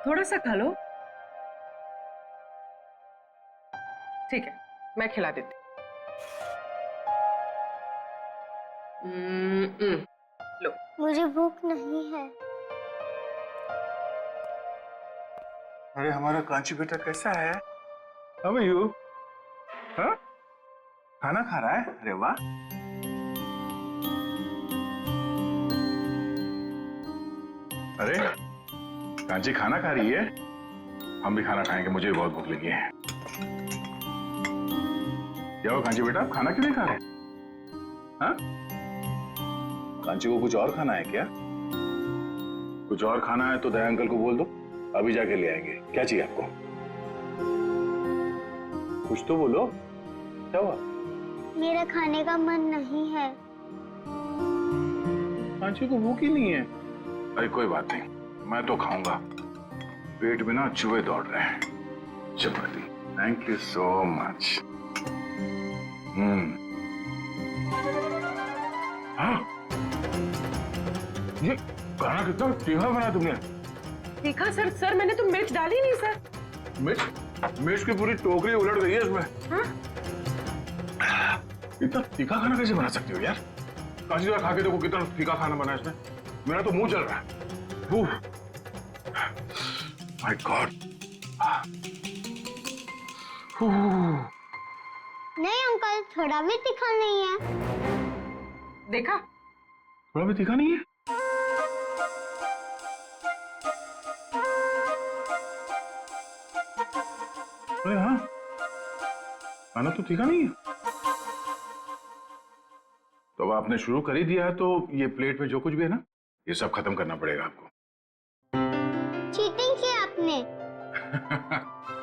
थोड़ा सा खा लो। ठीक है, मैं खिला देती हूँ। लो। मुझे भूख नहीं है। अरे हमारा कांची बेटा कैसा है? How are you? हाँ? खाना खा रहा है? अरे वाह। अरे कांची खाना खा रही है? हम भी खाना खाएंगे, मुझे भी बहुत भूख लगी है। क्या हो कांची बेटा, आप खाना क्यों नहीं खा रहे? हाँ? कांची को कुछ और खाना है क्या? कुछ और खाना है तो दया अंकल को बोल दो, अभी जाके ले आएंगे। क्या चाहिए आपको? कुछ तो बोलो, क्या हुआ? मेरा खाने का मन नहीं है। कांची को भूख ही नहीं है। अरे कोई बात नहीं, मैं तो खाऊंगा। पेट में ना चूहे दौड़ रहे हैं। चपाती, थैंक यू सो मच। हाँ, ये खाना कितना तीखा बना तुमने? तीखा सर? सर मैंने तो मिर्च डाली नहीं सर। मिर्च? मिर्च की पूरी टोकरी उलट गई है इसमें। हाँ? इतना तीखा खाना कैसे बना सकती हो यार? कांची जरा खा के देखो कितना तीखा खाना बना है इसमें। मेरा तो मुंह चल रहा है। My God. नहीं अंकल, थोड़ा भी तीखा नहीं है। देखा? थोड़ा भी तीखा नहीं है? अरे हाँ, खाना तो तीखा नहीं है। तो अब आपने शुरू कर ही दिया है तो ये प्लेट में जो कुछ भी है ना, ये सब खत्म करना पड़ेगा आपको। चीटिंग की आपने।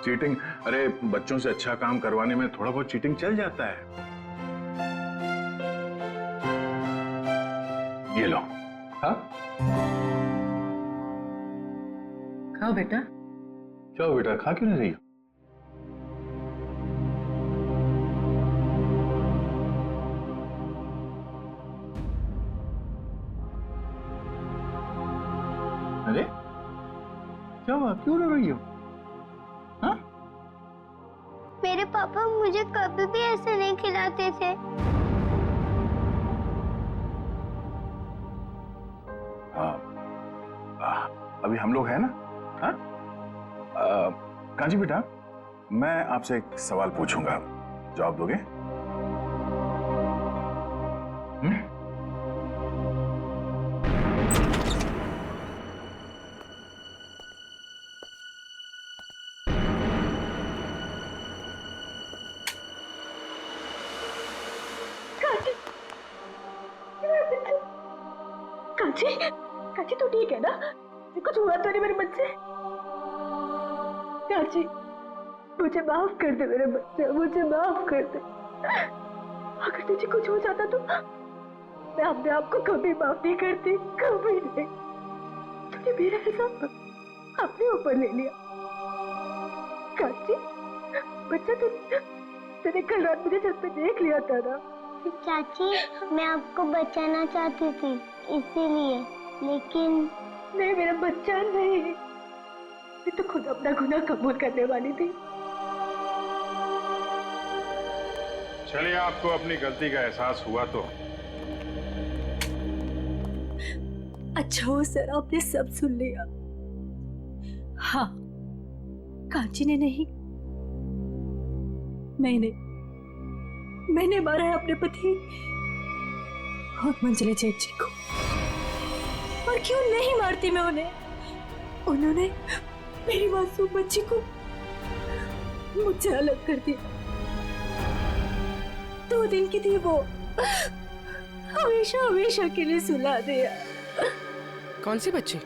चीटिंग? अरे बच्चों से अच्छा काम करवाने में थोड़ा बहुत चीटिंग चल जाता है। ये लो। हाँ, खाओ बेटा। क्या हो बेटा, खा क्यों नहीं रही हो? अरे क्या हुआ, क्यों रो रही हो? हाँ? मेरे पापा मुझे कभी भी ऐसे नहीं खिलाते थे। अभी हम लोग हैं ना? हाँ? कांची बेटा, मैं आपसे एक सवाल पूछूंगा, जवाब दोगे? कांची, कांची तो ठीक है ना? कुछ हुआ तो नहीं मेरे बच्चे? कांची, मुझे माफ कर दे मेरे बच्चे, मुझे माफ कर दे। अगर तुझे कुछ हो जाता तो मैं अपने आप को कभी माफ नहीं करती, कभी नहीं। तूने मेरा हिसाब अपने ऊपर ले लिया। कांची, बच्चा तूने कल रात मुझे छत पे देख लिया था ना? चाची, मैं आपको बचाना चाहती थी इसीलिए, लेकिन नहीं मेरा बच्चा नहीं। मैं तो खुद अपना गुनाह कबूल करने वाली थी। चलिए, आपको अपनी गलती का एहसास हुआ तो अच्छा हो सर, आपने सब सुन लिया। हाँ, कांची ने नहीं, मैंने मारा है अपने पति और मंजिला जेठ जी को। और क्यों नहीं मारती मैं उन्हें? उन्होंने मेरी मासूम बच्ची को मुझसे अलग कर दिया। 2 दिन की थी वो, हमेशा हमेशा के लिए सुला दिया। कौन सी बच्ची?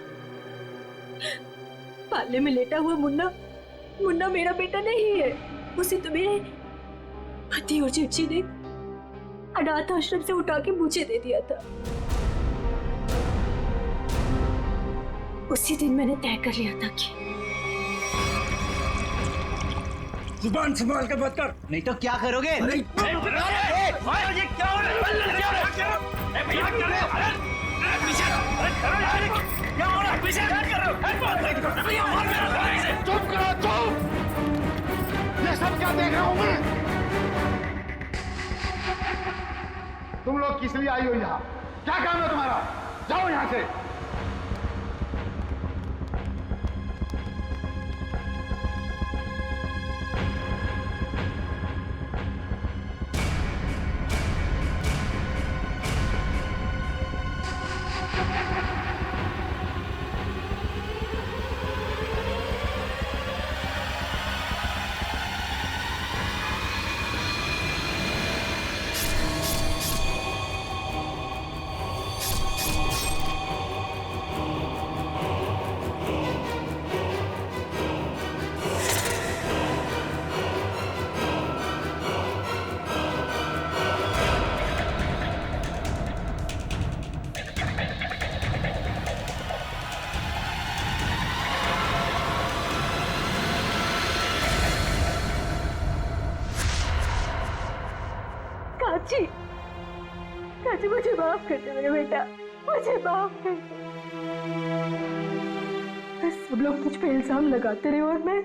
पालने में लेटा हुआ मुन्ना मेरा बेटा नहीं है। उसे तो मेरे पति और जेठ जी ने अनाथ आश्रम से उठा के मुझे दे दिया था। उसी दिन मैंने तय कर लिया था कि जुबान संभाल कर बात कर, नहीं तो क्या करोगे? ये क्या हो रहा है? हूं मैं। तुम लोग किस लिए आई हो यहाँ? क्या काम है तुम्हारा? जाओ यहाँ से। काची, काची मुझे माफ कर दे मेरे बेटा, मुझे माफ कर दे। बस सब लोग तुझ पे इल्जाम लगाते रहे और मैं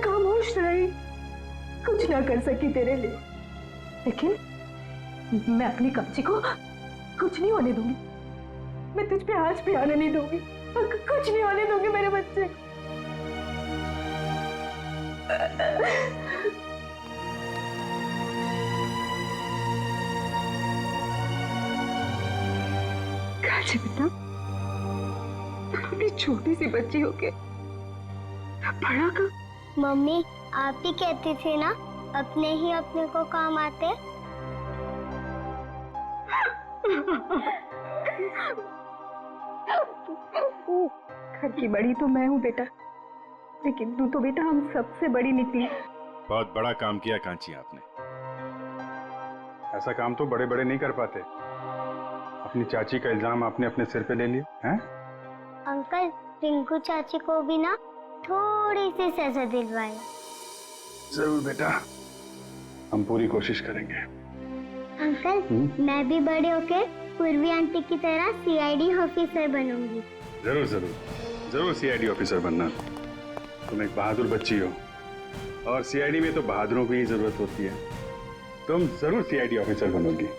खामोश रही, कुछ ना कर सकी तेरे लिए। लेकिन मैं अपनी काची को कुछ नहीं होने दूंगी। मैं तुझ पे आज भी आने नहीं दूंगी, कुछ नहीं होने दूंगी मेरे बच्चे को। काची बेटा, अपनी छोटी सी बच्ची होके बड़ा का। मम्मी आप ही कहती थी ना अपने ही अपने को काम आते। घर की बड़ी तो मैं हूँ बेटा, लेकिन तू तो बेटा हम सबसे बड़ी निकली। बहुत बड़ा काम किया कांची आपने। ऐसा काम तो बड़े बड़े नहीं कर पाते। अपनी चाची का इल्जाम आपने अपने सिर पे ले लिया हैं? अंकल रिंकू चाची को भी ना थोड़ी सी सजा दिलवाए। जरूर बेटा, हम पूरी कोशिश करेंगे। अंकल मैं भी बड़े होके पूर्वी आंटी की तरह सीआईडी ऑफिसर बनूंगी। जरूर जरूर जरूर सीआईडी ऑफिसर बनना। तुम एक बहादुर बच्ची हो और सीआईडी में तो बहादुरों की ही जरूरत होती है। तुम जरूर सीआईडी ऑफिसर बनोगी।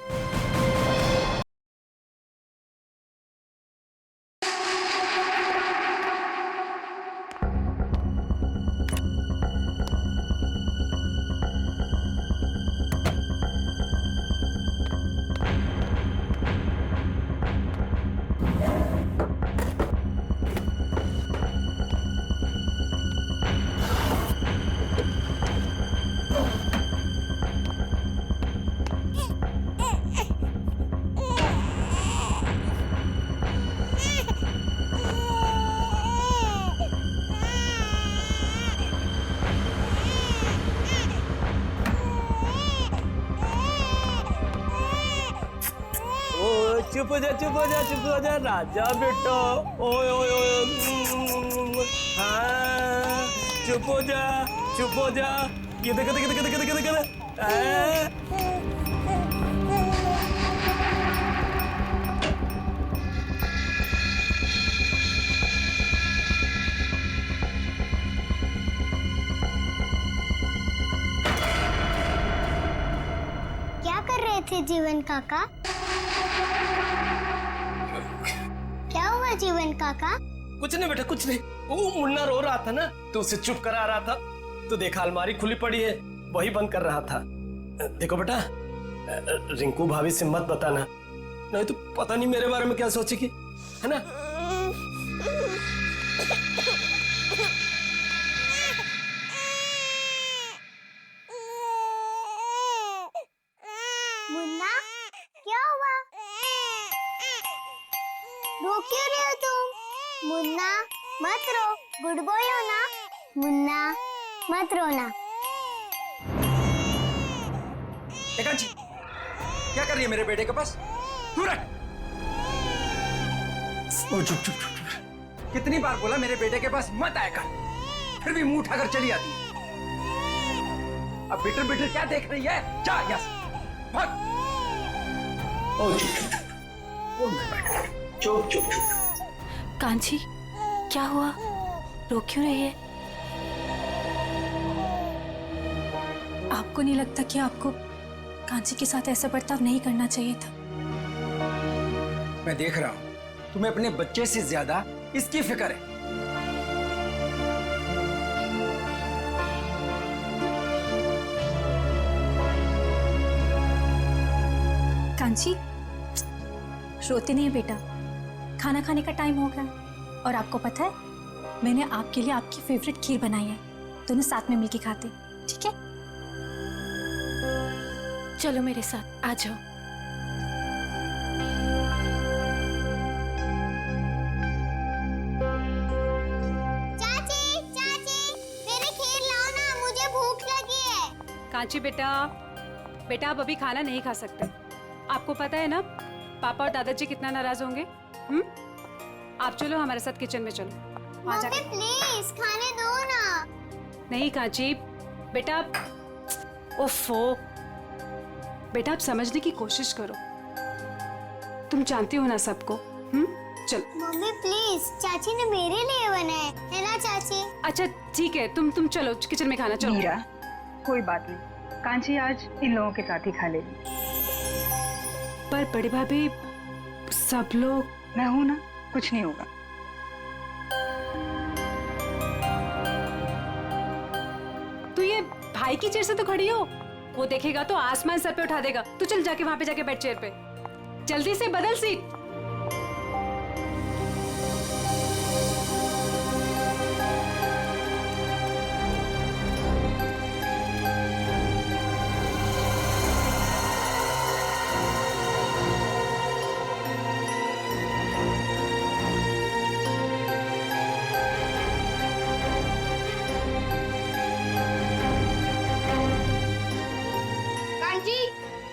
चुप हो जा, चुप हो जा, चुप हो जा राजा बेटा। ओए ओए ओए, हाँ चुप हो जा, चुप हो जा। ये देख देख देख देख देख देख। क्या कर रहे थे जीवन काका? क्या हुआ जीवन काका? कुछ नहीं बेटा, कुछ नहीं। वो मुन्ना रो रहा था ना, तो उसे चुप करा रहा था। तो देखा अलमारी खुली पड़ी है, वही बंद कर रहा था। देखो बेटा, रिंकू भाभी से मत बताना, नहीं तो पता नहीं मेरे बारे में क्या सोचेगी, है ना? मुन्ना क्या हुआ? रो क्यों रहे हो तुम? मुन्ना मत रो, गुड बॉय हो ना। मुन्ना मत रोना। कांची, क्या कर रही है मेरे बेटे के पास? तू रख। ओ चुप चुप चुप। कितनी बार बोला मेरे बेटे के पास मत आया कर, फिर भी मुंह उठाकर चली आती है। अब बिटर बिटर क्या देख रही है? जा यहाँ से, भाग। ओ चुप चुप चुप। कांची, क्या हुआ? रो क्यों रही है? आपको नहीं लगता कि आपको कांची के साथ ऐसा बर्ताव नहीं करना चाहिए था? मैं देख रहा हूँ तुम्हें अपने बच्चे से ज्यादा इसकी फिक्र है। कांची, रोते नहीं बेटा, खाना खाने का टाइम हो गया। और आपको पता है, मैंने आपके लिए आपकी फेवरेट खीर बनाई है, दोनों साथ में मिलके खाते, ठीक है? चलो मेरे साथ, आ जाओ। चाची चाची मेरी खीर लाओ ना, मुझे भूख लगी है। कांची बेटा, बेटा आप अभी खाना नहीं खा सकते। आपको पता है ना पापा और दादाजी कितना नाराज होंगे। आप चलो हमारे साथ किचन में चलो। मम्मी प्लीज खाने दो ना। नहीं कांची बेटा, ओफो बेटा, आप समझने की कोशिश करो, तुम जानती हो ना सबको। चलो मम्मी प्लीज, चाची ने मेरे लिए बनाए है ना चाची? अच्छा ठीक है, तुम चलो किचन में खाना। चलो मीरा, कोई बात नहीं, कांची आज इन लोगों के साथ ही खा लेगी। पर बड़ी भाभी सब लोग, मैं हूं ना, कुछ नहीं होगा। तू ये भाई की चेयर से तो खड़ी हो, वो देखेगा तो आसमान सर पे उठा देगा। तू चल जाके वहां पे जाके बैठ चेयर पे, जल्दी से बदल सीट। कांची,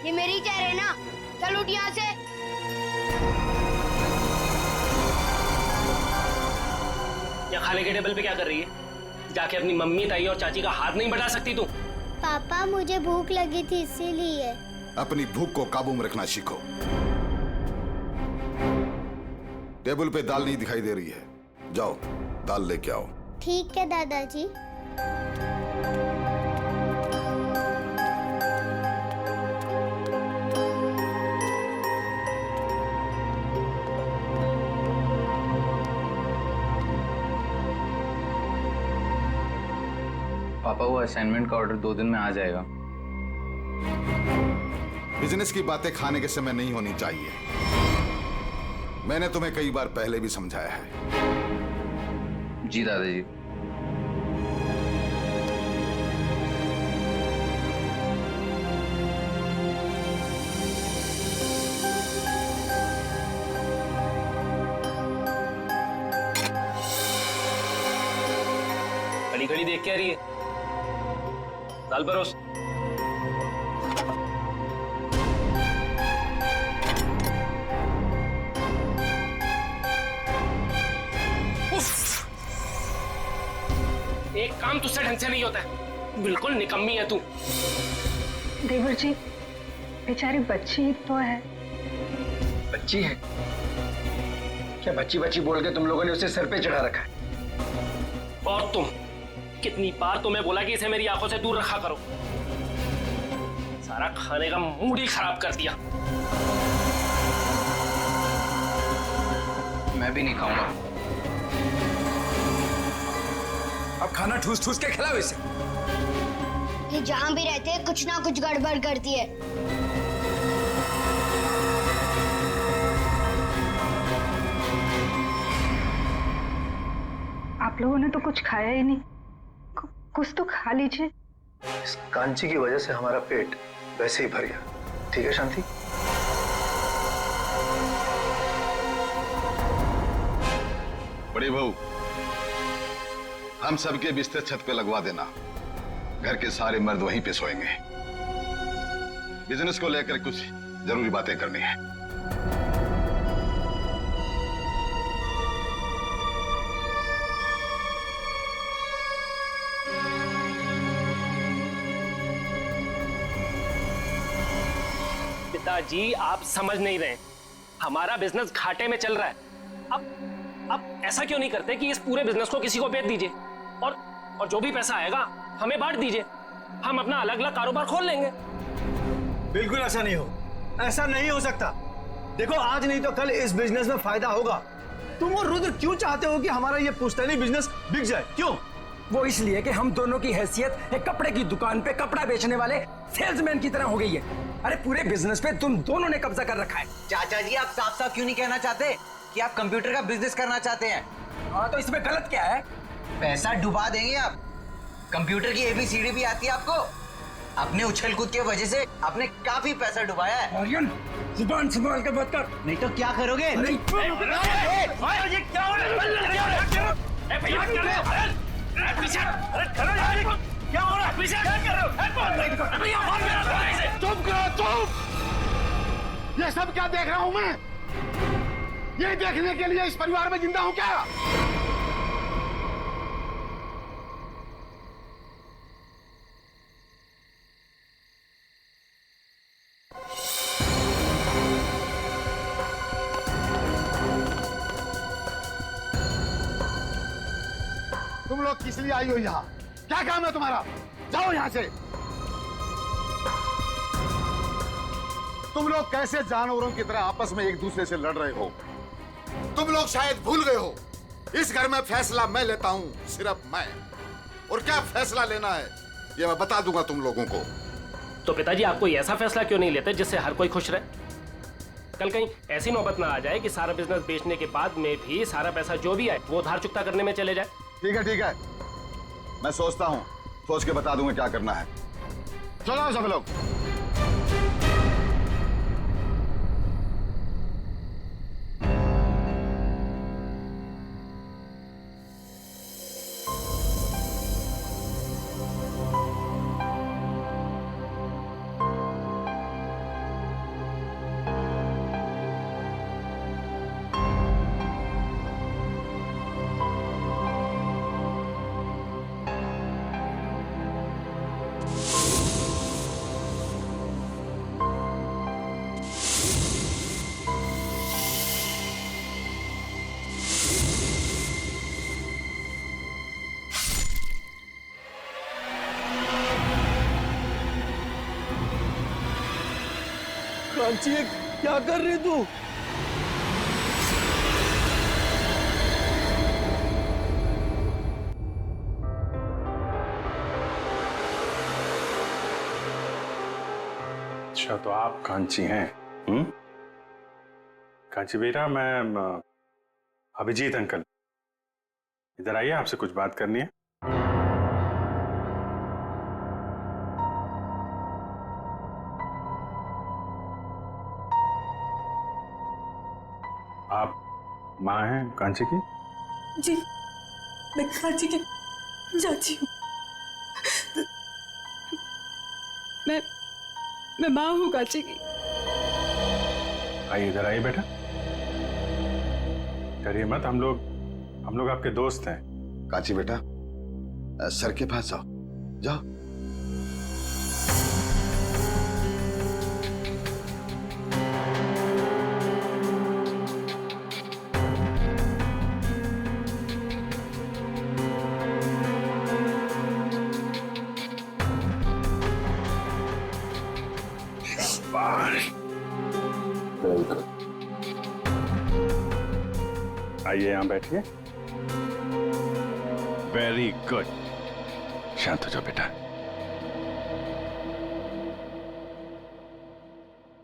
ये मेरी चेयर है ना, चल उठ यहाँ से। यहाँ खाने के टेबल पे क्या कर रही है? जाके अपनी मम्मी, ताई और चाची का हाथ नहीं बटा सकती तू? पापा मुझे भूख लगी थी इसीलिए। अपनी भूख को काबू में रखना सीखो। टेबल पे दाल नहीं दिखाई दे रही है, जाओ दाल लेके आओ। ठीक है दादाजी। पापा वो असाइनमेंट का ऑर्डर 2 दिन में आ जाएगा। बिजनेस की बातें खाने के समय नहीं होनी चाहिए। मैंने तुम्हें कई बार पहले भी समझाया है। जी दादाजी। खड़ी खड़ी देख के आ रही है, दाल परोस। एक काम तुझसे ढंग से नहीं होता है, बिल्कुल निकम्मी है तू। देवर जी, बेचारी बच्ची तो है। बच्ची है क्या? बच्ची बच्ची बोल के तुम लोगों ने उसे सर पे चढ़ा रखा है। और तुम, कितनी बार तुम्हें बोला कि इसे मेरी आंखों से दूर रखा करो। सारा खाने का मूड ही खराब कर दिया। मैं भी नहीं खाऊंगा। अब खाना ठूस ठूस के खिलाओ इसे। ये जहाँ भी रहते हैं कुछ ना कुछ गड़बड़ करती है। आप लोगों ने तो कुछ खाया ही नहीं, कुछ तो खा लीजिए। इस कांची की वजह से हमारा पेट वैसे ही भर गया। ठीक है शांति? बड़ी बहू, हम सबके बिस्तर छत पे लगवा देना। घर के सारे मर्द वहीं पे सोएंगे। बिजनेस को लेकर कुछ जरूरी बातें करनी है। पिताजी आप समझ नहीं रहे, हमारा बिजनेस घाटे में चल रहा है। अब ऐसा क्यों नहीं करते कि इस पूरे बिजनेस को किसी को बेच दीजिए और जो भी पैसा आएगा हमें बांट दीजिए। हम अपना अलग अलग कारोबार खोल लेंगे। बिल्कुल ऐसा नहीं हो, ऐसा नहीं हो सकता। देखो आज नहीं तो कल इस बिजनेस में फायदा होगा। तुम और रुद्र क्यों चाहते हो कि हमारा ये पुश्तैनी बिजनेस बिक जाए? क्यों? वो इसलिए कि हम दोनों की हैसियत एक कपड़े की दुकान पे कपड़ा बेचने वाले सेल्समैन की तरह हो गई है। अरे पूरे बिजनेस पे तुम दोनों ने कब्जा कर रखा है। चाचा जी आप साफ साफ क्यों नहीं कहना चाहते कि आप कंप्यूटर का बिजनेस करना चाहते हैं? हाँ तो इसमें गलत क्या है? पैसा डुबा देंगे आप। कंप्यूटर की ABCD भी आती है आपको? अपने उछल कूद के वजह से आपने काफी पैसा डुबाया है। आर्यन जुबान संभाल कर बात कर, नहीं तो क्या करोगे? चुप करो, चुप! ये सब क्या देख रहा हूं मैं? ये देखने के लिए इस परिवार में जिंदा हूं क्या? तुम लोग किस लिए आई हो यहाँ? क्या काम है तुम्हारा? जाओ यहाँ से। तुम लोग कैसे जानवरों की तरह आपस में एक दूसरे से लड़ रहे हो? तुम लोग शायद भूल गए हो, इस घर में फैसला मैं लेता हूँ, सिर्फ मैं। और क्या फैसला लेना है ये मैं बता दूंगा तुम लोगों को। तो पिताजी आप कोई ऐसा फैसला क्यों नहीं लेते जिससे हर कोई खुश रहे? कल कहीं ऐसी नौबत ना आ जाए कि सारा बिजनेस बेचने के बाद में भी सारा पैसा जो भी आए वो उधार चुकता करने में चले जाए। ठीक है, ठीक है, मैं सोचता हूँ, सोच के बता दूंगा क्या करना है। चलो सब लोग। कांची क्या कर रही तू? अच्छा तो आप कांची हैं? कांची बेटा, मैं अभिजीत अंकल, इधर आइए, आपसे कुछ बात करनी है। आप माँ हैं कांची की? जी, मैं कांची की चाची हूँ। मैं माँ हूँ कांची की। आइए, इधर आइए बेटा, डरिए मत, हम लोग आपके दोस्त हैं। कांची बेटा, सर के पास जाओ, जाओ। आइए, यहां बैठिए। वेरी गुड, शांत हो जाओ बेटा।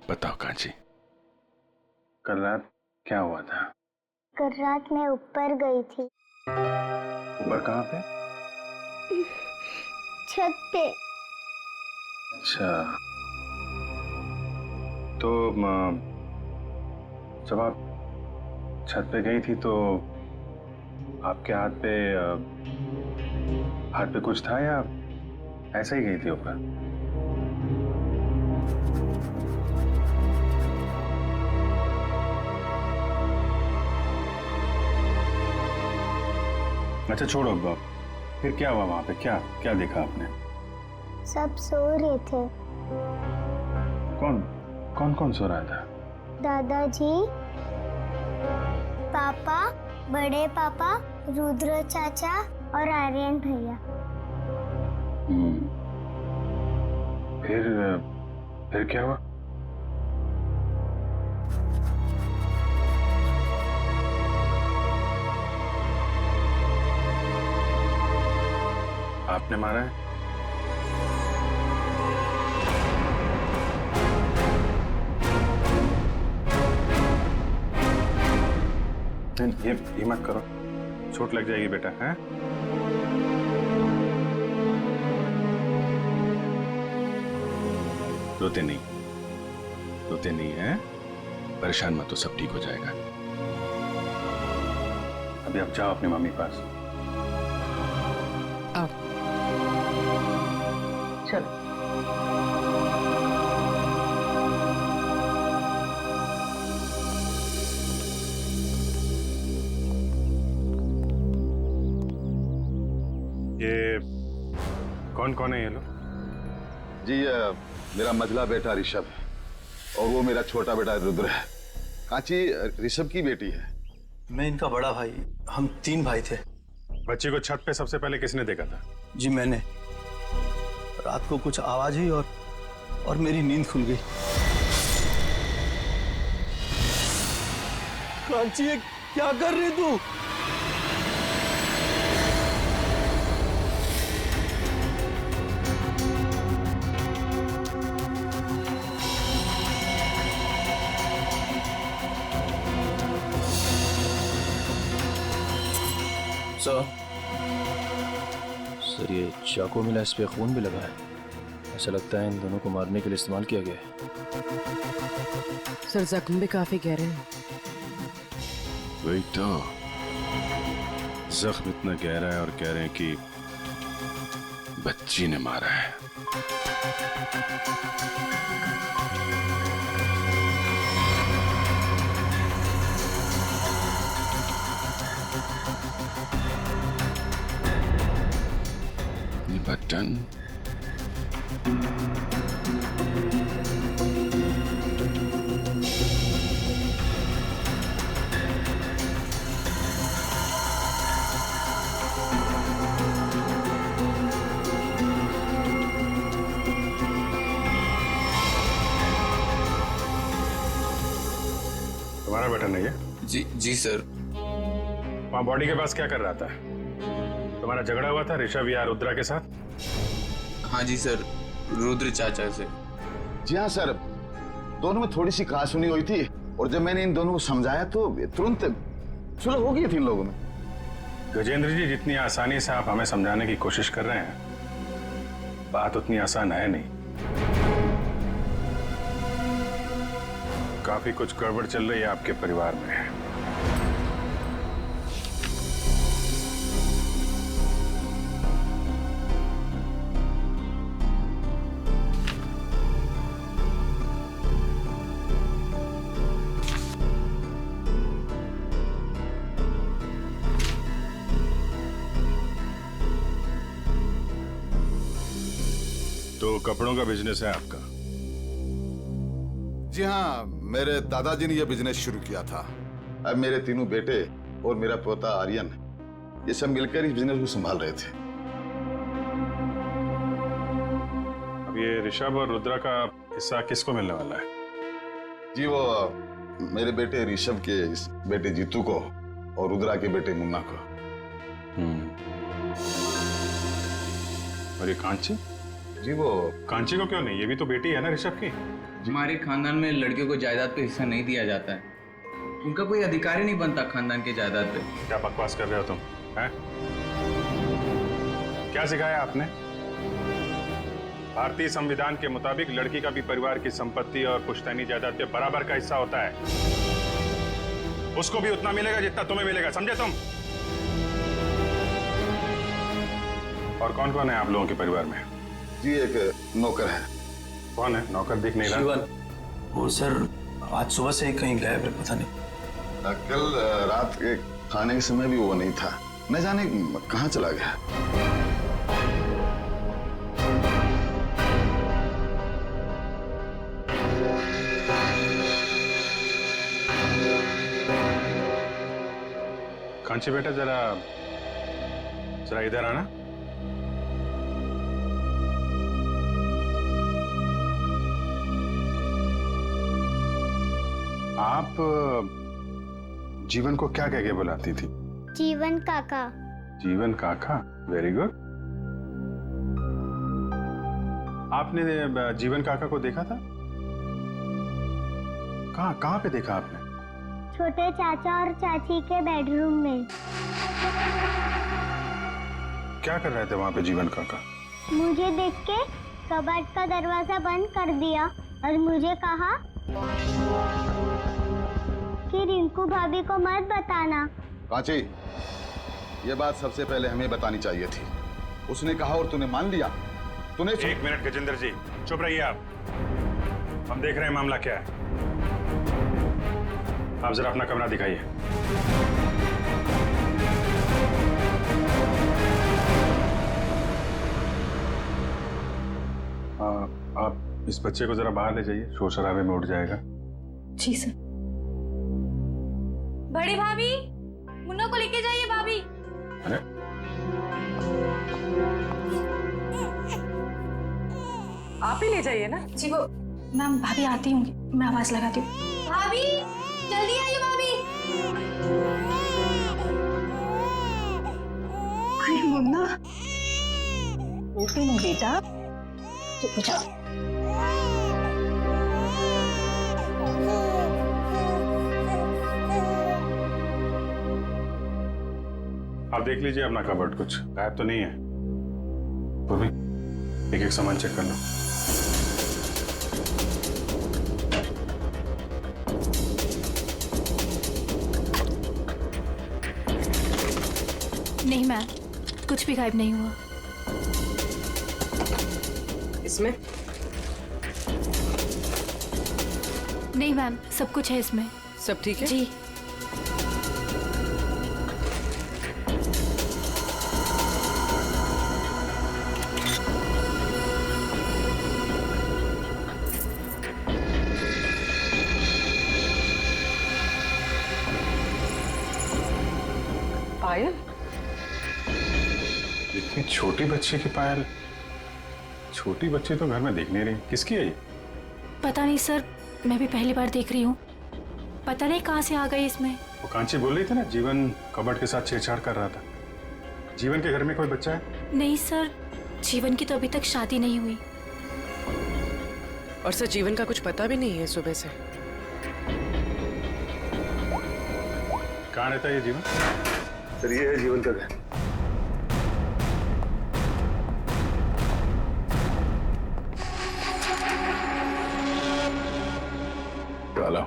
बताओ कांची, कल रात क्या हुआ था? कल रात मैं ऊपर गई थी। ऊपर कहाँ पे? छत पे। अच्छा, तो जब आप छत पे गई थी तो आपके हाथ पे कुछ था या ऐसे ही गई थी ऊपर? अच्छा छोड़ो, अब फिर क्या हुआ वहां पे? क्या क्या देखा आपने? सब सो रहे थे। कौन सो रहा था? दादाजी, पापा, बड़े पापा, रुद्र चाचा और आर्यन भैया। फिर क्या हुआ? आपने मारा है? ये मत करो, चोट लग जाएगी बेटा, हैं? रोते नहीं हैं? परेशान मत हो, सब ठीक हो जाएगा। अभी आप जाओ अपनी मम्मी पास। आओ चलो। ये कौन है ये लोग? जी मेरा मझला बेटा ऋषभ है और वो मेरा छोटा बेटा रुद्र है। कांची ऋषभ की बेटी है। मैं इनका बड़ा भाई, हम 3 भाई थे। बच्ची को छत पे सबसे पहले किसने देखा था? जी मैंने। रात को कुछ आवाज हुई और मेरी नींद खुल गई। कांची ये क्या कर रही तू? सर ये चाकू मिला, इस पे खून भी लगा है। ऐसा लगता है इन दोनों को मारने के लिए इस्तेमाल किया गया है। सर जख्म भी काफी गहरे हैं। वही तो, जख्म इतना गहरा है और कह रहे हैं कि बच्ची ने मारा है। बटन तुम्हारा बटन नहीं है? जी सर। वहां बॉडी के पास क्या कर रहा था? तुम्हारा झगड़ा हुआ था ऋषभ या रुद्रा के साथ? हाँ जी सर, रुद्र चाचा से। जी हाँ सर, दोनों में थोड़ी सी कहासुनी हुई थी और जब मैंने इन दोनों को समझाया तो तुरंत सुलह हो गई थी इन लोगों में। गजेंद्र जी, जितनी आसानी से आप हमें समझाने की कोशिश कर रहे हैं, बात उतनी आसान है नहीं। काफी कुछ गड़बड़ चल रही है आपके परिवार में। तो कपड़ों का बिजनेस है आपका? जी हाँ, मेरे दादाजी ने यह बिजनेस शुरू किया था। अब मेरे तीनों बेटे और मेरा पोता आर्यन, ये सब मिलकर इस बिजनेस को संभाल रहे थे। अब ये ऋषभ और रुद्रा का हिस्सा किसको मिलने वाला है? जी वो मेरे बेटे ऋषभ के इस बेटे जीतू को और रुद्रा के बेटे मुन्ना को। और ये कांची? जी वो कांची को क्यों नहीं? ये भी तो बेटी है ना ऋषभ की। हमारे खानदान में लड़कियों को जायदाद पे हिस्सा नहीं दिया जाता है। उनका कोई अधिकार ही नहीं बनता खानदान के जायदाद पे। क्या बकवास कर रहे हो तुम, हैं? क्या सिखाया आपने? भारतीय संविधान के मुताबिक लड़की का भी परिवार की संपत्ति और पुश्तैनी जायदाद पे बराबर का हिस्सा होता है। उसको भी उतना मिलेगा जितना तुम्हें मिलेगा, समझे तुम? और कौन कौन है आप लोगों के परिवार में? जी एक नौकर है। कौन है नौकर? दिख नहीं रहा। शिवन, वो सर आज सुबह से ही कहीं गायब है, पता नहीं। कल रात के खाने के समय भी वो नहीं था, न जाने कहाँ चला गया। कांची बेटा, जरा इधर आना। आप जीवन को क्या कह के बुलाती थी? जीवन काका। जीवन काका, वेरी गुड। आपने जीवन काका को देखा था? कहाँ पे देखा आपने? छोटे चाचा और चाची के बेडरूम में। क्या कर रहे थे वहां पे जीवन काका? मुझे देख के कबर्ड का दरवाजा बंद कर दिया और मुझे कहा कि रिंकू भाभी को मत बताना। कांची, ये बात सबसे पहले हमें बतानी चाहिए थी। उसने कहा और तूने मान लिया। तूने 1 मिनट गजेंद्र जी, चुप रहिए आप। हम देख रहे हैं मामला क्या है। आप जरा अपना कमरा दिखाइए। आप इस बच्चे को जरा बाहर ले जाइए, शोर शराबे में उठ जाएगा। जी सर। बड़ी भाभी, मुन्ना को लेके जाइए भाभी। अरे आप ही ले जाइए ना। जी वो मैम भाभी आती होंगी, मैं आवाज लगाती हूँ। भाभी जल्दी आइए भाभी। अरे मुन्ना, नहीं बेटा, चुप हो जाओ। आप देख लीजिए अपना कबर्ड, कुछ गायब तो नहीं है। तो भी एक सामान चेक कर लो। नहीं मैम, कुछ भी गायब नहीं हुआ। इसमें नहीं मैम, सब कुछ है इसमें। सब ठीक है जी। पायल, इतनी छोटी बच्ची की पायल? छोटी बच्ची तो घर में दिख नहीं रही, किसकी है ये? पता नहीं सर, मैं भी पहली बार देख रही हूँ। पता नहीं कहाँ से आ गई इसमें। वो कांची बोल रही थी ना, जीवन कबर्ड के साथ छेड़छाड़ कर रहा था। जीवन के घर में कोई बच्चा है? नहीं सर, जीवन की तो अभी तक शादी नहीं हुई। और सर जीवन का कुछ पता भी नहीं है सुबह से। कहाँ रहता है ये जीवन? सर ये है जीवन का घर। काला,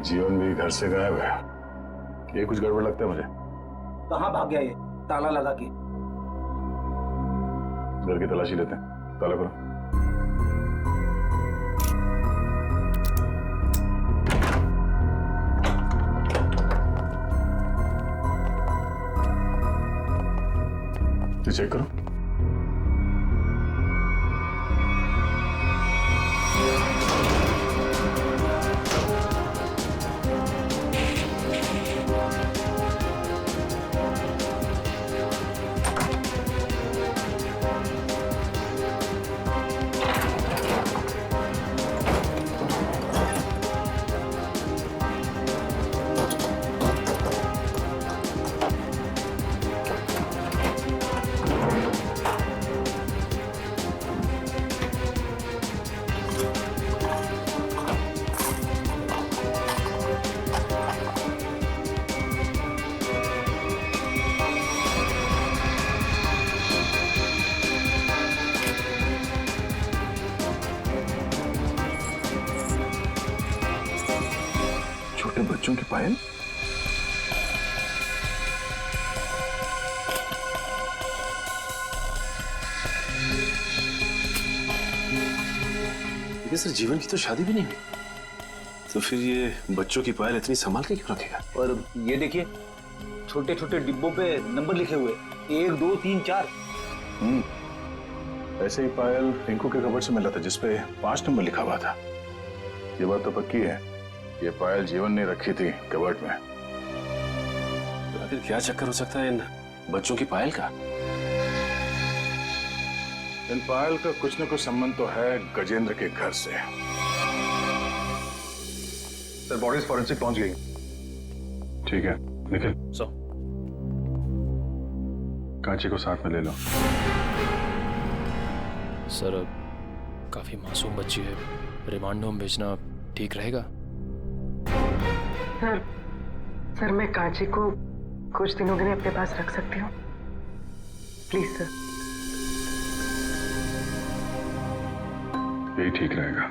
जीवन भी घर से गायब है। ये कुछ गड़बड़ लगता है मुझे। कहाँ भाग गया ये ताला लगा के? घर की तलाशी लेते हैं, ताला करो। चेक करो। छोटे बच्चों की पायल? लेकिन सर जीवन की तो शादी भी नहीं हुई, तो फिर ये बच्चों की पायल इतनी संभाल के क्यों रखेगा? और ये देखिए, छोटे छोटे डिब्बों पे नंबर लिखे हुए, 1 2 3 4। ऐसे ही पायल रिंकू के कबर्ड से मिला था जिसपे 5 नंबर लिखा हुआ था। ये बात तो पक्की है, ये पायल जीवन ने रखी थी कबर्ड में। तो आखिर क्या चक्कर हो सकता है इन बच्चों की पायल का? इन पायल का कुछ न कुछ संबंध तो है गजेंद्र के घर से। सर बॉडीज फॉरेंसिक पहुंच गई। ठीक है निखिल, सो कांची को साथ में ले लो। सर काफी मासूम बच्ची है, रिमांड होम भेजना ठीक रहेगा? सर मैं कांची को कुछ दिनों के लिए अपने पास रख सकती हूँ, प्लीज सर। यही ठीक रहेगा।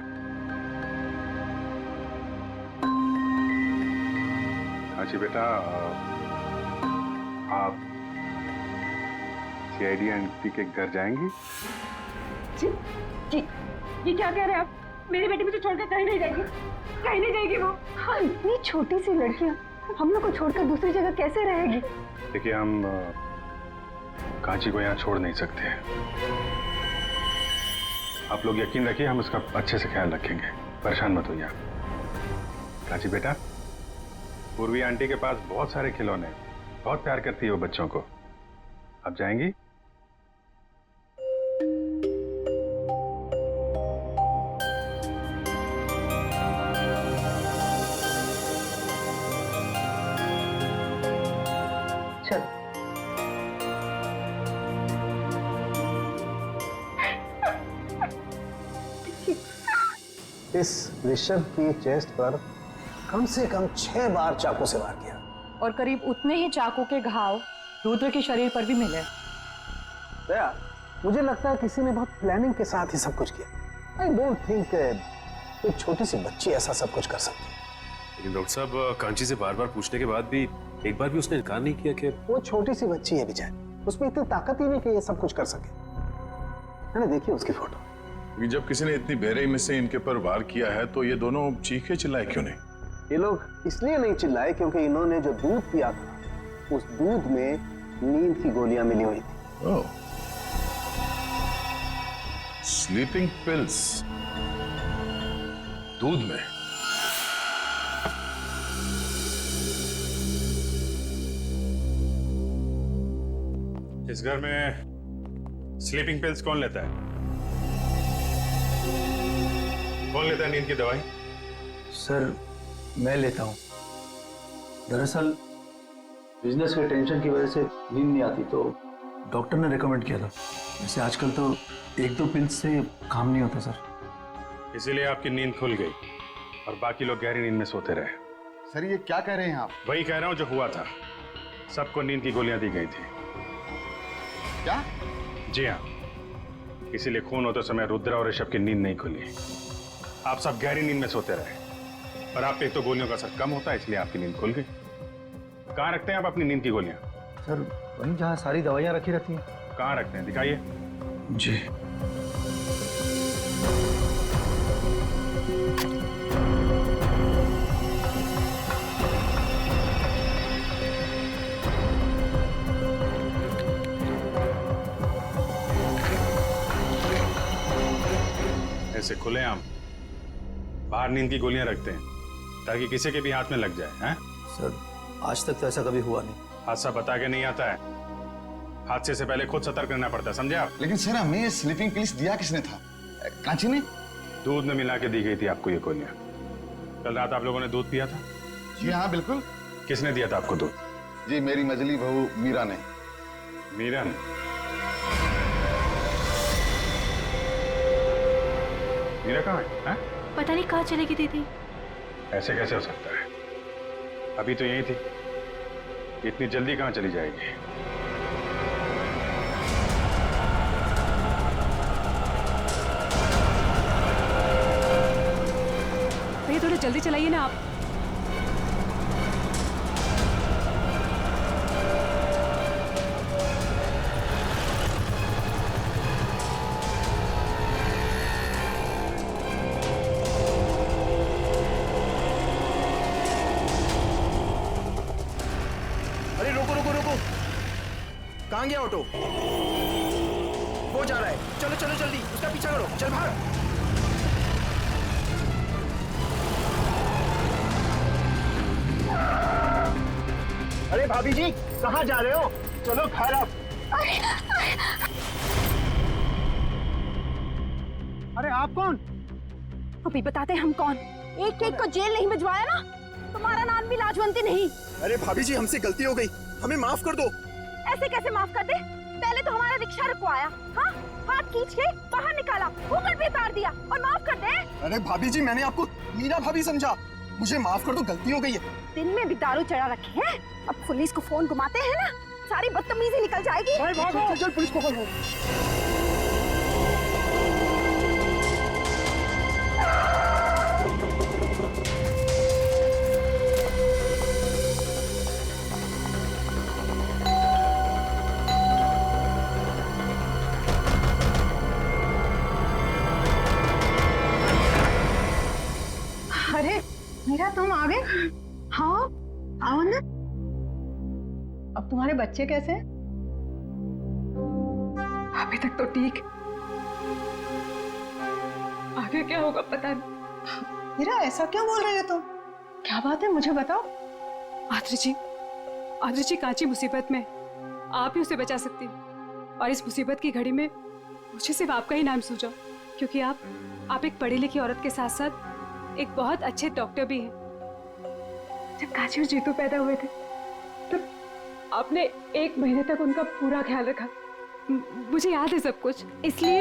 कांची बेटा, आप सीआईडी आंटी के घर जाएंगी? जी, ये क्या कह रहे हैं आप? मेरी बेटी मुझे छोड़कर कहीं नहीं जाएगी, कहीं नहीं जाएगी वो। हाँ, इतनी छोटी सी लड़कियां हम लोग को छोड़कर दूसरी जगह कैसे रहेगी? देखिए हम कांची को यहाँ छोड़ नहीं सकते हैं। आप लोग यकीन रखिए, हम उसका अच्छे से ख्याल रखेंगे, परेशान मत होइए आप। कांची बेटा, पूर्वी आंटी के पास बहुत सारे खिलौने, बहुत प्यार करती है वो बच्चों को। आप जाएंगी? चलो। इस ऋषभ की चेस्ट पर कम से कम 6 बार चाकू से वार किया और करीब उतने ही चाकू के घाव रुद्र के शरीर पर भी मिले। दया, मुझे लगता है किसी ने बहुत प्लानिंग के साथ ही सब कुछ किया। आई डोंट थिंक एक छोटी सी बच्ची ऐसा सब कुछ कर सकती है। लेकिन डॉक्टर साहब, कांची से बार बार पूछने के बाद भी एक बार भी उसने इनकार नहीं किया कि वो छोटी सी बच्ची है बेचारी, उसमें इतनी ताकत ही नहीं कि ये सब कुछ कर सके, है ना? देखिए उसकी फोटो। जब किसी ने इतनी बेरहमी से इनके पर वार किया है तो ये दोनों चीखे चिल्लाए क्यों नहीं? ये लोग इसलिए नहीं चिल्लाए क्योंकि इन्होंने जो दूध पिया था उस दूध में नींद की गोलियां मिली हुई थी। ओह, स्लीपिंग पिल्स दूध में? इस घर में स्लीपिंग पिल्स कौन लेता है? कौन लेता है नींद की दवाई? सर मैं लेता हूँ। दरअसल बिजनेस के टेंशन की वजह से नींद नहीं आती तो डॉक्टर ने रेकमेंड किया था। वैसे आजकल तो 1-2 पिल्स से काम नहीं होता सर। इसीलिए आपकी नींद खुल गई और बाकी लोग गहरी नींद में सोते रहे। सर ये क्या कह रहे हैं आप? वही कह रहा हूं जो हुआ था। सबको नींद की गोलियां दी गई थी। क्या? जी हाँ, इसीलिए खून होते समय रुद्रा और ऋषभ की नींद नहीं खुली। आप सब गहरी नींद में सोते रहे और आप पे तो गोलियों का असर कम होता है, इसलिए आपकी नींद खुल गई। कहाँ रखते हैं आप अपनी नींद की गोलियां? सर वहीं जहाँ सारी दवाइयाँ रखी रहती हैं। कहाँ रखते हैं, दिखाइए। जी। ऐसे खुलेआम बाहर नींद की गोलियां रखते हैं ताकि किसी के भी हाथ में लग जाए, हैं? सर आज तक तो ऐसा कभी हुआ नहीं। हादसा बता के नहीं आता है, हादसे से पहले खुद सतर्क रहना पड़ता है, समझे आप? लेकिन सर हमें ये स्लीपिंग पिल्स दिया किसने था? कांची ने? दूध में मिला के दी गई थी आपको ये गोलियां। कल रात आप लोगों ने दूध पिया था? जी हाँ बिल्कुल। किसने दिया था आपको दूध? जी मेरी मजली बहू मीरा ने। मीरा ने? मीरा कहाँ है? पता नहीं कहाँ चली गई दीदी। ऐसे कैसे हो सकता है? अभी तो यही थी, इतनी जल्दी कहाँ चली जाएगी? भैया थोड़ा जल्दी चलाइए ना आप। अरे रुको रुको रुको, कहाँ गया ऑटो? वो जा रहा है, चलो चलो जल्दी उसका पीछा करो, चल भाग। अरे भाभी जी कहाँ जा रहे हो? चलो घर आप। अरे आप कौन? अभी बताते हम कौन। एक एक को जेल नहीं भिजवाया ना, तुम्हारा नाम भी लाजवंती नहीं। अरे भाभी जी, हमसे गलती हो गई, हमें माफ कर दो। ऐसे कैसे माफ कर दे? पहले तो हमारा रिक्शा रुकवाया, हाँ, हाथ खींच के बाहर निकाला, ऊपर भी उतार दिया और माफ कर दे। अरे भाभी जी, मैंने आपको मीरा भाभी समझा, मुझे माफ कर दो, गलती हो गई है। दिन में भी दारू चढ़ा रखे हैं, अब पुलिस को फोन घुमाते हैं ना, सारी बदतमीजी निकल जाएगी। चल पुलिस को कॉल। अरे मीरा, तुम आ गए? हाँ, आओ ना। अब तुम्हारे बच्चे कैसे हैं? अभी तक तो ठीक, आगे क्या होगा पता नहीं। मीरा, ऐसा क्यों बोल रही हो तुम? क्या बात है, मुझे बताओ। आदर्श जी कांची मुसीबत में, आप ही उसे बचा सकती हैं। और इस मुसीबत की घड़ी में मुझे सिर्फ आपका ही नाम सूझा, क्योंकि आप एक पढ़ी लिखी औरत के साथ साथ एक बहुत अच्छे डॉक्टर भी हैं। जब कांची और जीतू पैदा हुए थे तब आपने 1 महीने तक उनका पूरा ख्याल रखा। मुझे याद है सब कुछ, इसलिए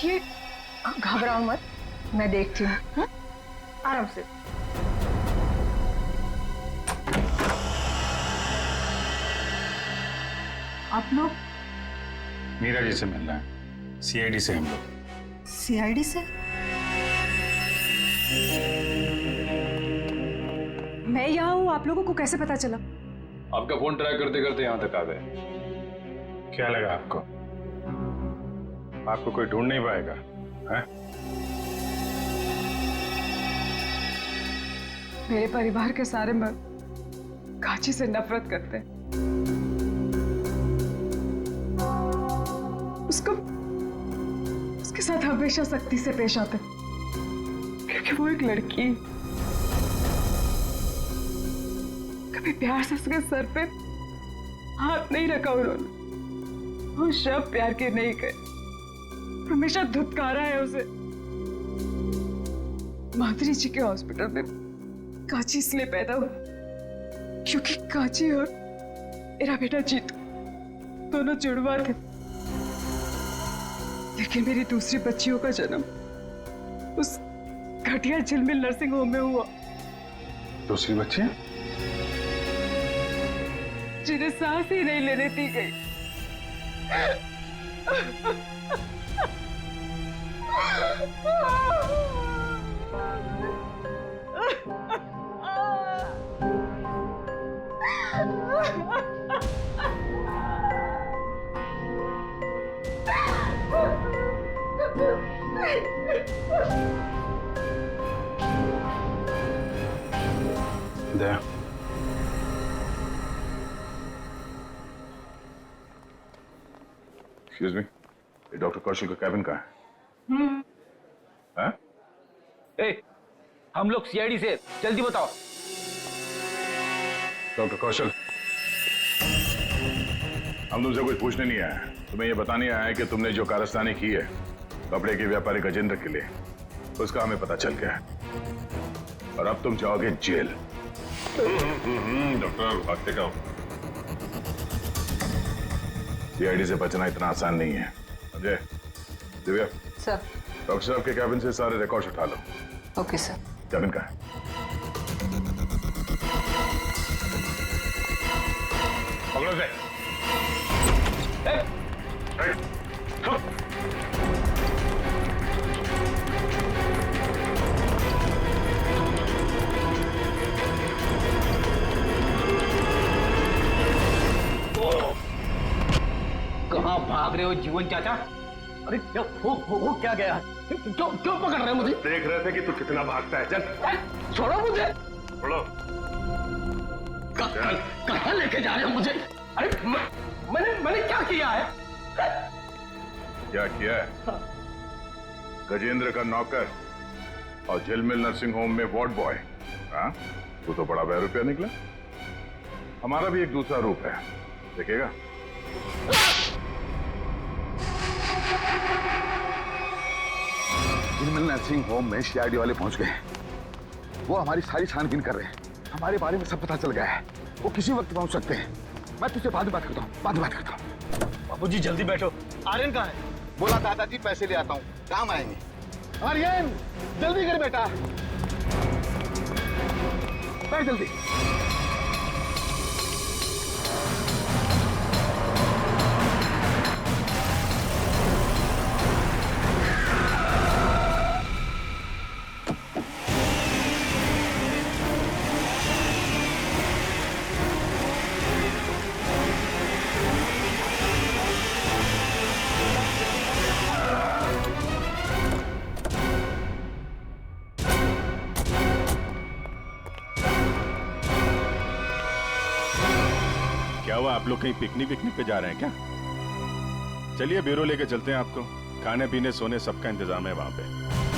ये घबराओ मत, मैं देखती हूँ, हाँ? आराम से। आप लोग मीरा जी से मिलना है, सीआईडी से हम लोग। सीआईडी से? मैं यहाँ हूँ, आप लोगों को कैसे पता चला? आपका फोन ट्राई करते करते यहाँ तक आ गए। क्या लगा आपको? आपको कोई ढूंढ नहीं पाएगा, हैं? मेरे परिवार के सारे मर्द कांची से नफरत करते हैं। उसके साथ हमेशा सख्ती से पेश आते हैं, क्योंकि वो एक लड़की है। कभी प्यार से उसके सर पे हाथ नहीं रखा उन्होंने, वो शब्द प्यार के नहीं कहे, हमेशा धुतकारा है उसे। माधुरी जी के हॉस्पिटल में कांची इसलिए पैदा हुआ क्योंकि कांची और मेरा बेटा जीतू दोनों जुड़वा थे, लेकिन मेरी दूसरी बच्चियों का जन्म उस घटिया झिलमिल नर्सिंग होम में हुआ। दूसरी बच्चियां? जिन्हें सांस ही नहीं लेने दी गई। दया, एक्सक्यूज मी, ये डॉक्टर कौशल का कैबिन कहाँ है? हाँ? हम लोग सीआईडी से, जल्दी बताओ। डॉक्टर कौशल, हम तुमसे कुछ पूछने नहीं आए, तुम्हें यह बताने आया है कि तुमने जो कारस्तानी की है कपड़े के व्यापारी गजेंद्र के लिए, उसका हमें पता चल गया है और अब तुम जाओगे जेल। डॉक्टर, भागते जाओ। सीआईडी से बचना इतना आसान नहीं है। अजय, दिव्या, सर। डॉक्टर साहब के कैबिन से सारे रिकॉर्ड्स उठा लो। Okay sir. कैबिन का है? पकड़ो से। कहाँ भाग रहे हो जीवन चाचा? अरे क्या हो क्या गया? क्यों पकड़ रहे हो मुझे? देख रहे थे कि तू कितना भागता है। चल छोड़ो मुझे। छोड़ो। कहाँ लेके जा रहे हो मुझे? अरे मैंने क्या किया है? क्या किया है? गजेंद्र का नौकर और झिलमिल नर्सिंग होम में वार्ड बॉय। हाँ, तू तो बड़ा बहरूपिया निकला। हमारा भी एक दूसरा रूप है, देखेगा? एनिमल नर्सिंग होम में सीआईडी वाले पहुंच गए। वो हमारी सारी छानबीन कर रहे हैं। हमारे बारे में सब पता चल गया है। वो किसी वक्त पहुंच सकते हैं। मैं तुझसे बाद में बात करता हूँ, बाद में बात करता हूँ। बाबूजी जल्दी बैठो। आर्यन कहाँ है? बोला दादाजी पैसे ले आता हूँ, काम आएंगे। आर्यन जल्दी कर बेटा, बैठ जल्दी। क्या हुआ, आप लोग कहीं पिकनिक पे जा रहे हैं क्या? चलिए ब्यूरो लेके चलते हैं आपको। खाने पीने सोने सबका इंतजाम है वहां पे।